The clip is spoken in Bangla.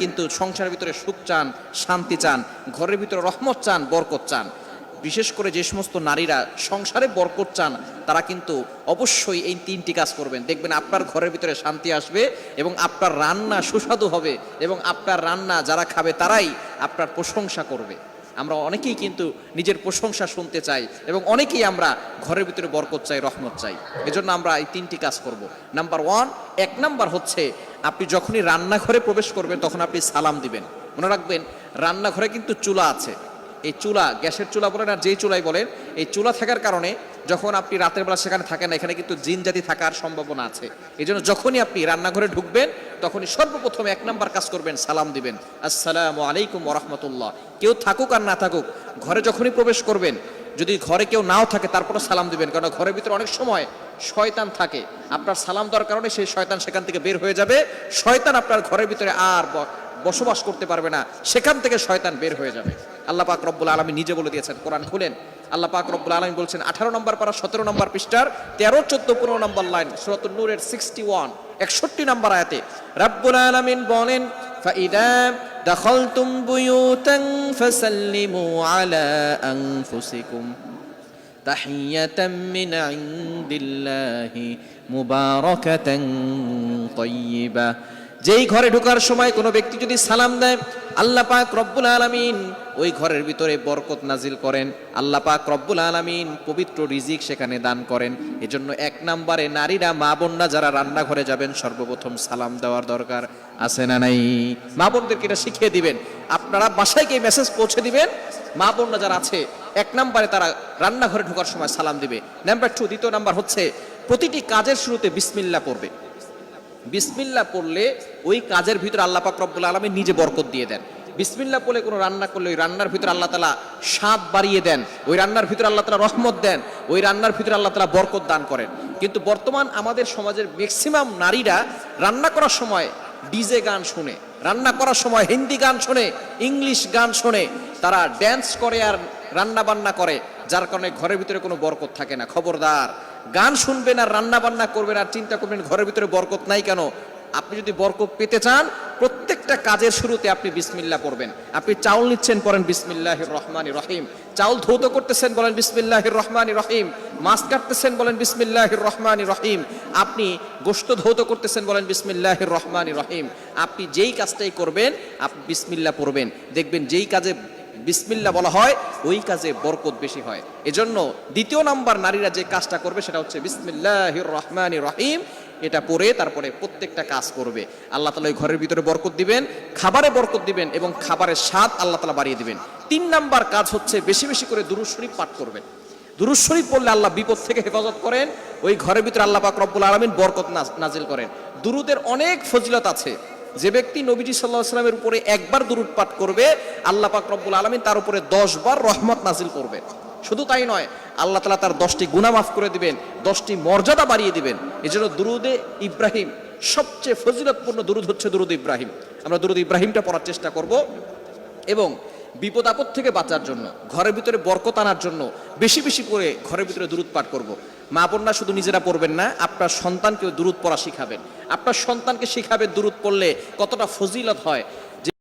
কিন্তু সংসারের ভিতরে সুখ চান, শান্তি চান, ঘরের ভিতরে রহমত চান, বরকত চান। বিশেষ করে যে সমস্ত নারীরা সংসারে বরকত চান তারা কিন্তু অবশ্যই এই 3টি কাজ করবেন। দেখবেন আপনার ঘরের ভিতরে শান্তি আসবে এবং আপনার রান্না সুস্বাদু হবে এবং আপনার রান্না যারা খাবে তারাই আপনার প্রশংসা করবে। আমরা অনেকেই কিন্তু নিজের প্রশংসা শুনতে চাই এবং অনেকেই আমরা ঘরের ভিতরে বরকত চাই, রহমত চাই। এজন্য আমরা এই 3টি কাজ করব। নাম্বার 1, 1 নাম্বার হচ্ছে আপনি যখনই রান্নাঘরে প্রবেশ করবেন তখন আপনি সালাম দিবেন। মনে রাখবেন রান্নাঘরে কিন্তু চুলা আছে। এই চুলা, গ্যাসের চুলা বলেন আর যেই চুলাই বলেন, এই চুলা থাকার কারণে যখন আপনি রাতের বেলা সেখানে থাকেন না, এখানে কিন্তু জিন জাতি থাকার সম্ভাবনা আছে। এই জন্য যখনই আপনি রান্নাঘরে ঢুকবেন তখনই সর্বপ্রথম 1 নাম্বার কাজ করবেন, সালাম দিবেন, আসসালামু আলাইকুম ওয়া রাহমাতুল্লাহ। কেউ থাকুক আর না থাকুক, ঘরে যখনই প্রবেশ করবেন, যদি ঘরে কেউ নাও থাকে তারপরে সালাম দিবেন, কারণ ঘরের ভিতরে অনেক সময় শয়তান থাকে। আপনার সালাম দেওয়ার কারণে সেই শয়তান সেখান থেকে বের হয়ে যাবে। শয়তান আপনার ঘরের ভিতরে আর বসবাস করতে পারবে না, সেখান থেকে শয়তান বের হয়ে যাবে। আল্লাহ পাক রব্বুল আলামিন নিজে বলে দিয়েছেন, কোরআন খুলেন, আল্লাহ পাক রব্বুল আলামিন বলছেন 18 নম্বর পারা 17 নম্বর পৃষ্ঠার 13, 14, 15 নম্বর লাইন, সূরাতুন নূরের 61, 61 নম্বর আয়াতে রব্বুল আলামিন বলেন, ফাইদা দাখালতুম বুয়ুতান ফাসাল্লিমু আলা আনফুসিকুম তাহিয়াতাম মিন ইনদিল্লাহি মুবারাকাতান তাইয়্যিবা। যেই ঘরে ঢোকার সময় কোনো ব্যক্তি যদি সালাম দেয়, আল্লাহ পাক রব্বুল আলামিন ওই ঘরের ভিতরে বরকত নাজিল করেন। আল্লাহ পাক রব্বুল আলামিন পবিত্র রিজিক সেখানে দান করেন। এজন্য 1 নম্বরে নারীরা, মা বোনরা যারা রান্নাঘরে যাবেন সর্বপ্রথম সালাম দেওয়ার দরকার আছে না নাই? মা বোনদেরকে এটা শিখিয়ে দিবেন, আপনারা বাসায় গিয়ে মেসেজ পৌঁছে দিবেন। মা বোনরা যারা আছে 1 নম্বরে তারা রান্নাঘরে ঢোকার সময় সালাম দিবে। নাম্বার 2, দ্বিতীয় নাম্বার হচ্ছে প্রতিটি কাজের শুরুতে বিসমিল্লাহ পড়বে। বিসমিল্লাহ পড়লে ওই কাজের ভিতরে আল্লাহ পাক রব্বুল আলামিন নিজে বরকত দিয়ে দেন। বিসমিল্লাহ পড়লে কোনো রান্না করলে ওই রান্নার ভিতরে আল্লাহ তাআলা স্বাদ বাড়িয়ে দেন, ওই রান্নার ভিতরে আল্লাহ তাআলা রহমত দেন, ওই রান্নার ভিতরে আল্লাহ তাআলা বরকত দান করেন। কিন্তু বর্তমান আমাদের সমাজের ম্যাক্সিমাম নারীরা রান্না করার সময় ডিজে গান শুনে, রান্না করার সময় হিন্দি গান শুনে, ইংলিশ গান শুনে, তারা ড্যান্স করে আর রান্না বান্না করে, যার কারণে ঘরের ভিতরে কোনো বরকত থাকে না। খবরদার, গান শুনবেন আর রান্না বান্না করবেন আর চিন্তা করবেন ঘরের ভিতরে বরকত নাই কেন। আপনি যদি বরকত পেতে চান, প্রত্যেকটা কাজের শুরুতে আপনি বিসমিল্লাহ পড়বেন। আপনি চাউল নিচ্ছেন, পড়েন বিসমিল্লাহির রহমানির রহিম। চাউল ধৌত করতেছেন, বলেন বিসমিল্লাহির রহমানির রহিম। মাছ কাটতেছেন, বলেন বিসমিল্লাহির রহমানির রহিম। আপনি গোশত ধৌত করতেছেন, বলেন বিসমিল্লাহির রহমানির রহিম। আপনি যেই কাজটাই করবেন আপনি বিসমিল্লাহ পড়বেন, দেখবেন যেই কাজে বিসমিল্লাহ বলা হয় ওই কাজে বরকত বেশি হয়। এজন্য 2 নাম্বার নারীরা যে কাজটা করবে সেটা হচ্ছে বিসমিল্লাহির রহমানির রহিম। এটা পড়ে তারপরে প্রত্যেকটা কাজ করবে। আল্লাহ তাআলা ওই ঘরের ভিতরে বরকত দিবেন, খাবারে বরকত দিবেন এবং খাবারের স্বাদ আল্লাহ তাআলা বাড়িয়ে দিবেন। 3 নাম্বার কাজ হচ্ছে বেশি বেশি করে দুরূদ শরীফ পাঠ করবেন। দুরূদ শরীফ পড়লে আল্লাহ বিপদ থেকে হেফাজত করেন, ওই ঘরের ভিতরে আল্লাহ পাক রব্বুল আলামিন বরকত নাজিল করেন। দুরূদের অনেক ফজিলত আছে। যে ব্যক্তি নবীজি সাল্লাল্লাহু আলাইহি ওয়াসাল্লামের উপরে একবার দুরূদ পাঠ করবে, আল্লাহ পাক রব্বুল আলামিন তার উপরে 10 বার রহমত নাজিল করবে। শুধু তাই নয়, আল্লাহ তাআলা তার 10টি গুনাহ মাফ করে দিবেন, 10টি মর্যাদা বাড়িয়ে দিবেন। এজন্য দুরূদে ইব্রাহিম সবচেয়ে ফজিলতপূর্ণ দুরূদ হচ্ছে দুরূদ ইব্রাহিম। আমরা দুরূদ ইব্রাহিমটা পড়ার চেষ্টা করব এবং বিপদ আপদ থেকে বাঁচার জন্য, ঘরের ভিতরে বরকত আনার জন্য বেশি বেশি করে ঘরের ভিতরে দুরূদ পাঠ করব। মা বোনরা শুধু নিজেরা পড়বেন না, আপনার সন্তানকেও দুরূদ পড়া শিখাবেন। আপনার সন্তানকে শিখাবেন দুরূদ পড়লে কতটা ফজিলত হয়।